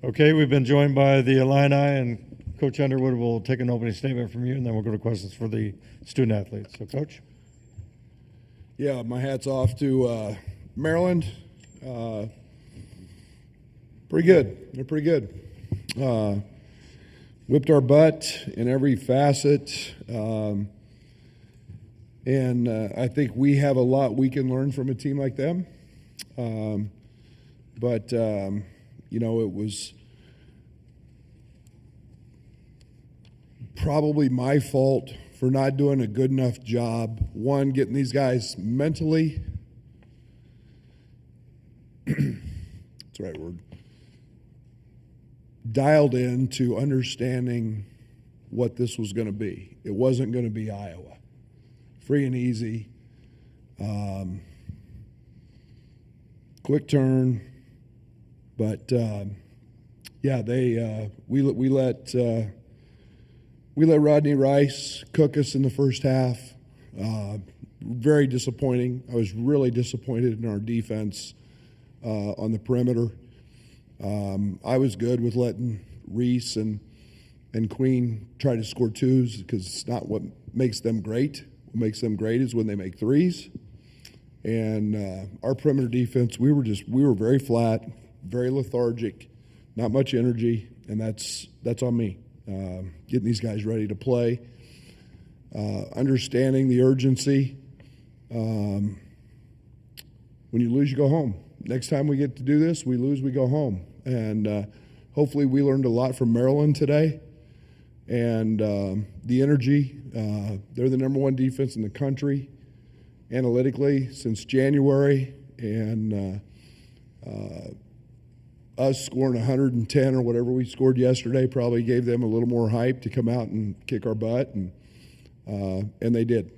Okay, we've been joined by the Illini, and Coach Underwood will take an opening statement from you, and then we'll go to questions for the student athletes. So, Coach? Yeah, my hat's off to Maryland. Pretty good. They're pretty good. Whipped our butt in every facet. And I think we have a lot we can learn from a team like them. But it was probably my fault for not doing a good enough job, one, getting these guys mentally, that's the right word, dialed in to understanding what this was going to be. It wasn't going to be Iowa. Free and easy. Quick turn. But, we let Rodney Rice cook us in the first half. Very disappointing. I was really disappointed in our defense on the perimeter. I was good with letting Reese and Queen try to score twos because it's not what makes them great. What makes them great is when they make threes. And our perimeter defense, we were very flat, very lethargic, not much energy, and that's on me. Getting these guys ready to play, understanding the urgency. When you lose, you go home. Next time we get to do this, we lose, we go home. And hopefully we learned a lot from Maryland today. And the energy, they're the number one defense in the country analytically since January. And us scoring 110 or whatever we scored yesterday probably gave them a little more hype to come out and kick our butt, and they did.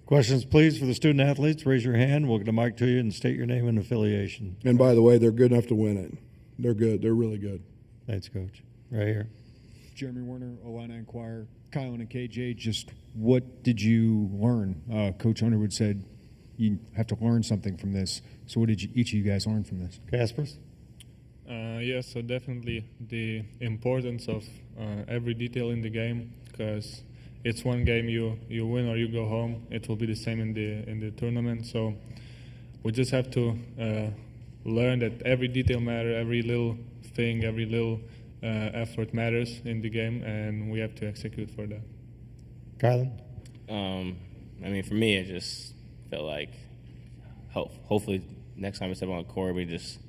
Questions, please, for the student athletes. Raise your hand. We'll get a mic to you and state your name and affiliation. And by the way, they're good enough to win it. They're good. They're really good. Thanks, Coach. Right here. Jeremy Werner, Illini Inquirer. Kylan and KJ, just what did you learn? Coach Underwood said you have to learn something from this. So what did each of you guys learn from this? Caspers? So definitely the importance of every detail in the game, because it's one game you win or you go home. It will be the same in the tournament. So we just have to learn that every detail matters, every little thing, every little effort matters in the game, and we have to execute for that. Kylan? For me, it just felt like hopefully next time we step on the court, we just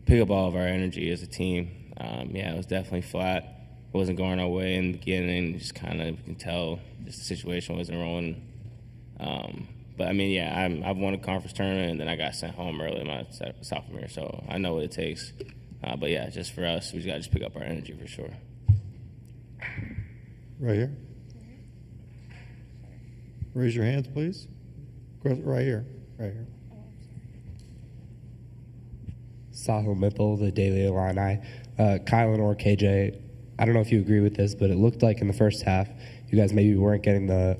pick up all of our energy as a team. It was definitely flat. It wasn't going our way in the beginning. Just kind of, you can tell, just the situation wasn't rolling. I've won a conference tournament, and then I got sent home early in my sophomore year, so I know what it takes. Just for us, we just got to just pick up our energy for sure. Right here. Raise your hands, please. Right here. Right here. Sahil Mittal, the Daily Illini. Kylan or KJ, I don't know if you agree with this, but it looked like in the first half you guys maybe weren't getting the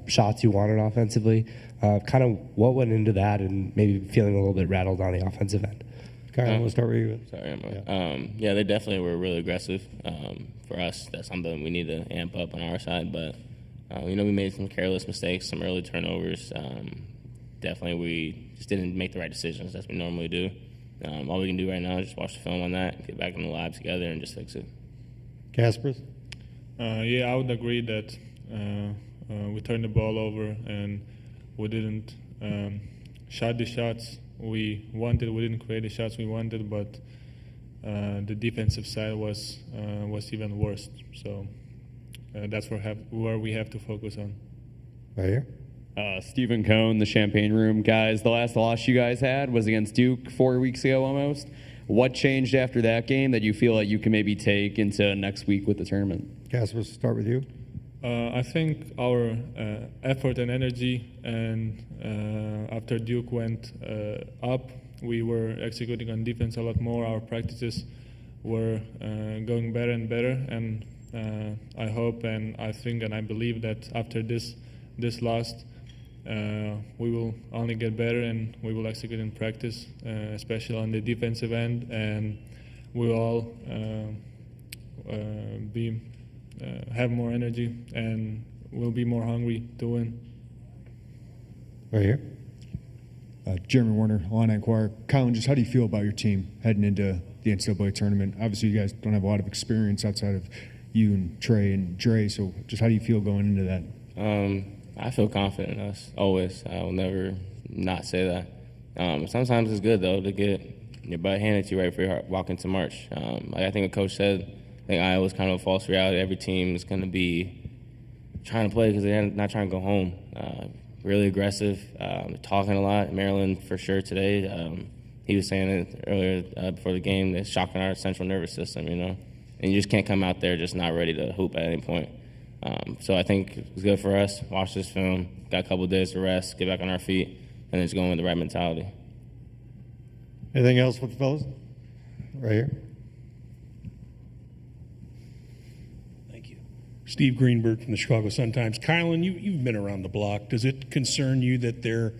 shots you wanted offensively. Kind of what went into that and maybe feeling a little bit rattled on the offensive end? Kylan, we'll start with you. Sorry, they definitely were really aggressive. For us, that's something we need to amp up on our side. But, we made some careless mistakes, some early turnovers. Definitely we just didn't make the right decisions as we normally do. All we can do right now is just watch the film on that, get back in the lab together, and just fix it. Caspers? I would agree that we turned the ball over and we didn't shot the shots we wanted. We didn't create the shots we wanted, but the defensive side was even worse. So that's where we have to focus on. Right here. Stephen Cohn, the Champagne Room. Guys, the last loss you guys had was against Duke 4 weeks ago almost. What changed after that game that you feel like you can maybe take into next week with the tournament? Caspers, start with you. I think our effort and energy, and after Duke went up, we were executing on defense a lot more. Our practices were going better and better, and I hope and I think and I believe that after this loss, we will only get better and we will execute in practice, especially on the defensive end, and we'll all have more energy and we'll be more hungry to win. Right here. Jeremy Warner, Illini Inquirer. Colin, just how do you feel about your team heading into the NCAA tournament? Obviously, you guys don't have a lot of experience outside of you and Trey and Dre, so just how do you feel going into that? I feel confident in us, always. I will never not say that. Sometimes it's good, though, to get your butt handed to you right before you walk into March. Like I think a coach said, I think Iowa's kind of a false reality. Every team is going to be trying to play because they're not trying to go home. Really aggressive, talking a lot. Maryland, for sure, today. He was saying it earlier before the game, it's shocking our central nervous system, And you just can't come out there just not ready to hoop at any point. So I think it's good for us. Watch this film, got a couple of days to rest, get back on our feet, and then just go in with the right mentality. Anything else with the fellas? Right here. Thank you. Steve Greenberg from the Chicago Sun-Times. Kylan, you've been around the block. Does it concern you that there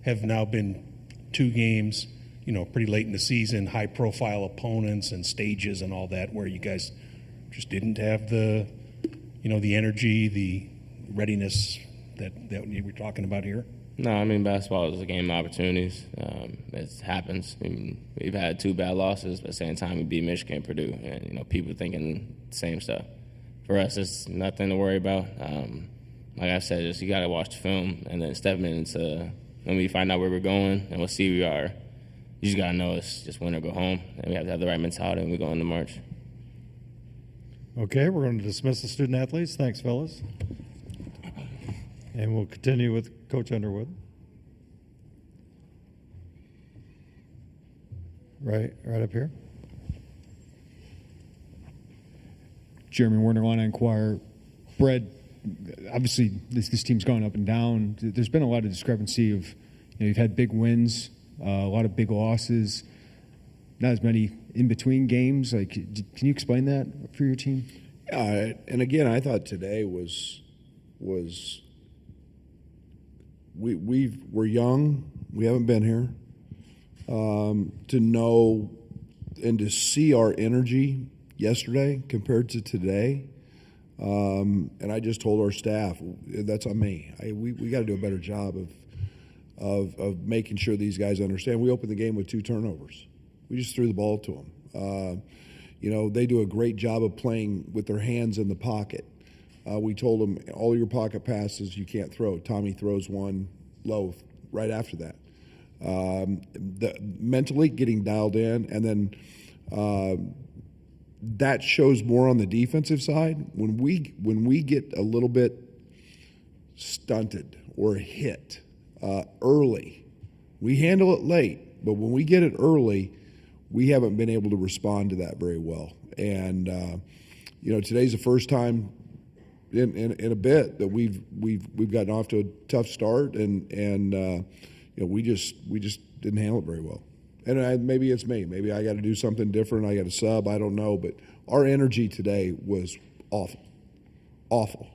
have now been 2 games, pretty late in the season, high-profile opponents and stages and all that, where you guys just didn't have the energy, the readiness that you were talking about here? No, I mean, basketball is a game of opportunities. It happens. I mean, we've had 2 bad losses, but at the same time, we beat Michigan and Purdue. And, people thinking the same stuff. For us, it's nothing to worry about. Like I said, just you got to watch the film and then step into when we find out where we're going and we'll see who we are. You just got to know it's just win or go home. And we have to have the right mentality when we go into March. Okay, we're going to dismiss the student athletes. Thanks, fellas. And we'll continue with Coach Underwood. Right up here. Jeremy Warner, Illini Inquirer. Brad, obviously this team's gone up and down. There's been a lot of discrepancy of, you've had big wins, a lot of big losses, not as many in between games. Like, can you explain that for your team? Yeah, and again, I thought today was we're young. We haven't been here. To know and to see our energy yesterday compared to today, and I just told our staff that's on me. We got to do a better job of making sure these guys understand. We opened the game with 2 turnovers. We just threw the ball to them. They do a great job of playing with their hands in the pocket. We told them all your pocket passes you can't throw. Tommy throws one low right after that. Mentally getting dialed in, and then that shows more on the defensive side. When we get a little bit stunted or hit early, we handle it late, but when we get it early, we haven't been able to respond to that very well. And today's the first time in a bit that we've gotten off to a tough start, and we just didn't handle it very well. And maybe it's me. Maybe I got to do something different. I got to sub. I don't know. But our energy today was awful. Awful.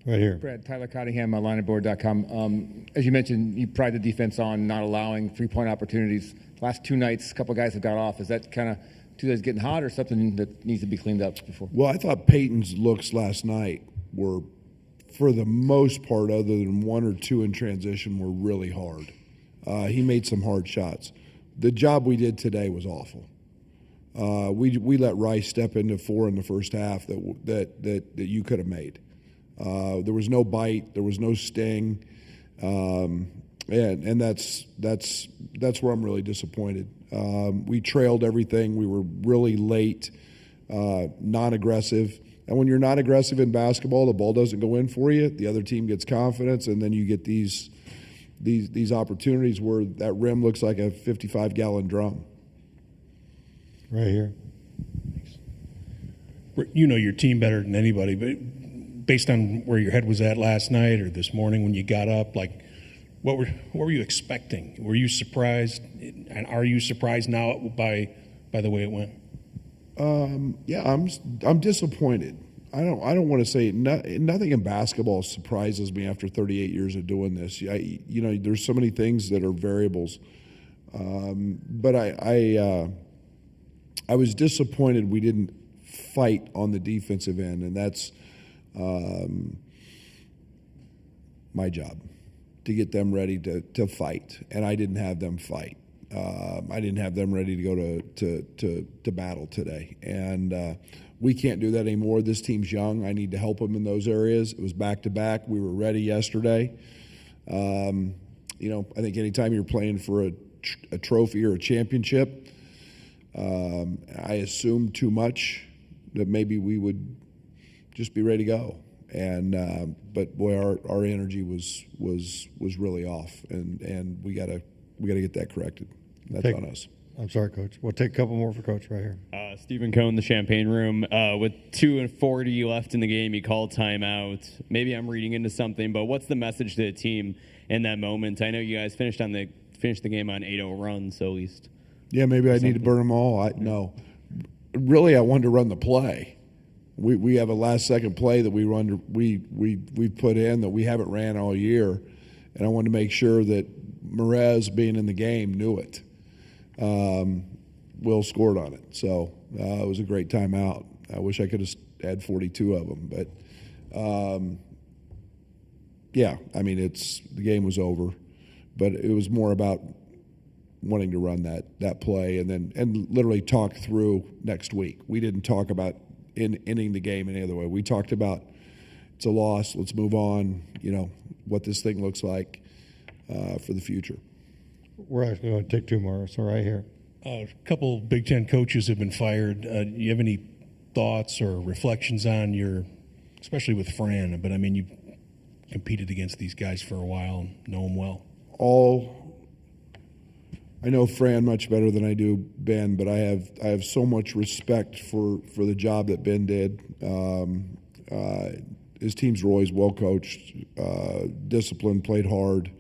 Right here. Brad, Tyler Cottingham, lineaboard.com. As you mentioned, you pride the defense on not allowing 3-point opportunities. Last 2 nights, a couple of guys have got off. Is that kind of 2 days getting hot or something that needs to be cleaned up before? Well, I thought Peyton's looks last night were, for the most part, other than 1 or 2 in transition, were really hard. He made some hard shots. The job we did today was awful. We let Rice step into 4 in the first half that you could have made. There was no bite. There was no sting, and that's where I'm really disappointed. We trailed everything. We were really late, non-aggressive. And when you're not aggressive in basketball, the ball doesn't go in for you. The other team gets confidence, and then you get these opportunities where that rim looks like a 55-gallon drum. Right here. You know your team better than anybody, but based on where your head was at last night or this morning when you got up, like what were you expecting? Were you surprised, and are you surprised now by the way it went? Yeah, I'm disappointed. I don't want to say nothing in basketball surprises me after 38 years of doing this. There's so many things that are variables, But I was disappointed we didn't fight on the defensive end, and that's my job, to get them ready to fight, and I didn't have them fight. I didn't have them ready to go to battle today, and we can't do that anymore. This team's young. I need to help them in those areas. It was back-to-back. We were ready yesterday. I think anytime you're playing for a trophy or a championship, I assumed too much, that maybe we would just be ready to go. And but boy, our energy was really off, and we gotta get that corrected. That's on us. I'm sorry, Coach. We'll take a couple more for Coach right here. Stephen Cohn, the Champagne Room. With 2:40 left in the game, he called timeout. Maybe I'm reading into something, but what's the message to the team in that moment? I know you guys finished the game on 8-0 run, so at least. Yeah, maybe I need to burn them all. No, really, I wanted to run the play. We have a last-second play that we run. We put in that we haven't ran all year, and I wanted to make sure that Merez, being in the game, knew it. Will scored on it, so it was a great timeout. I wish I could have had 42 of them, but yeah, I mean, the game was over, but it was more about wanting to run that play and literally talk through next week. We didn't talk about ending the game any other way. We talked about it's a loss. Let's move on. What this thing looks like for the future. We're actually going to take two more. So right here. A couple Big Ten coaches have been fired. Do you have any thoughts or reflections on especially with Fran? But I mean, you've competed against these guys for a while and know them well. I know Fran much better than I do Ben, but I have so much respect for the job that Ben did. His teams were always well coached, disciplined, played hard.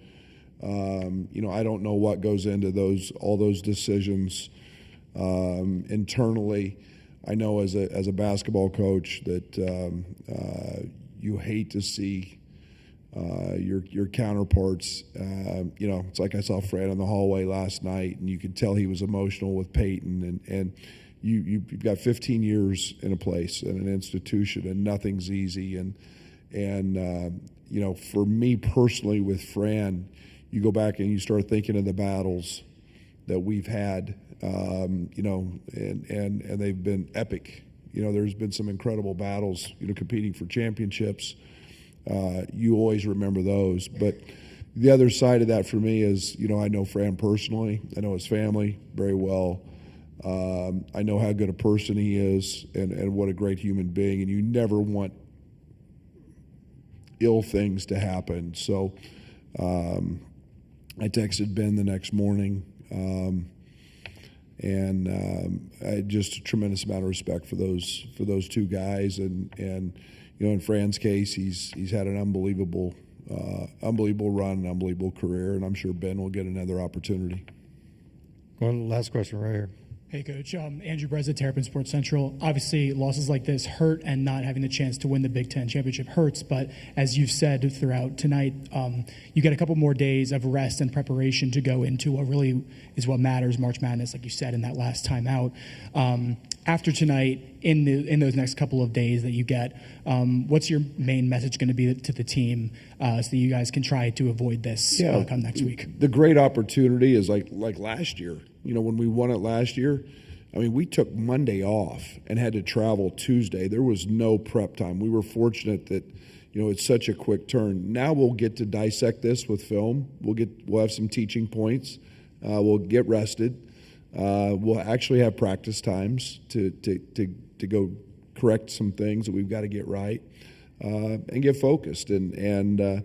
I don't know what goes into all those decisions internally. I know as a basketball coach that you hate to see your counterparts. It's like I saw Fred in the hallway last night, and you could tell he was emotional with Peyton. And you've got 15 years in a place and an institution, and nothing's easy. And for me personally with Fran, you go back and you start thinking of the battles that we've had, and they've been epic. There's been some incredible battles, competing for championships. You always remember those. But the other side of that for me is, I know Fran personally. I know his family very well. I know how good a person he is and what a great human being. And you never want ill things to happen. So I texted Ben the next morning, and I just a tremendous amount of respect for those two guys. And in Fran's case, he's had an unbelievable run, an unbelievable career, and I'm sure Ben will get another opportunity. One last question right here. Hey, Coach. Andrew Breza, Terrapin Sports Central. Obviously, losses like this hurt, and not having the chance to win the Big Ten championship hurts. But as you've said throughout tonight, you get a couple more days of rest and preparation to go into what really is what matters, March Madness, like you said in that last timeout. After tonight, in those next couple of days that you get, what's your main message going to be to the team so that you guys can try to avoid this come next week? The great opportunity is like last year. When we won it last year, I mean, we took Monday off and had to travel Tuesday. There was no prep time. We were fortunate that, it's such a quick turn. Now we'll get to dissect this with film. We'll have some teaching points. We'll get rested. We'll actually have practice times to go correct some things that we've got to get right, and get focused. It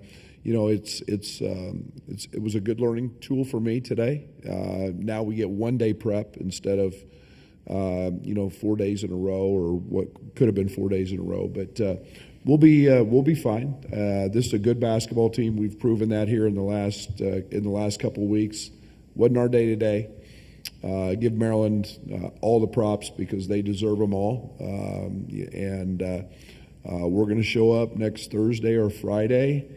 was a good learning tool for me today. Now we get 1 day prep instead of 4 days in a row, or what could have been 4 days in a row. But we'll be fine. This is a good basketball team. We've proven that here in the last couple of weeks. Wasn't our day today. Give Maryland all the props because they deserve them all. We're going to show up next Thursday or Friday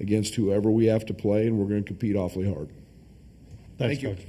against whoever we have to play, and we're going to compete awfully hard. Thank you. Coach.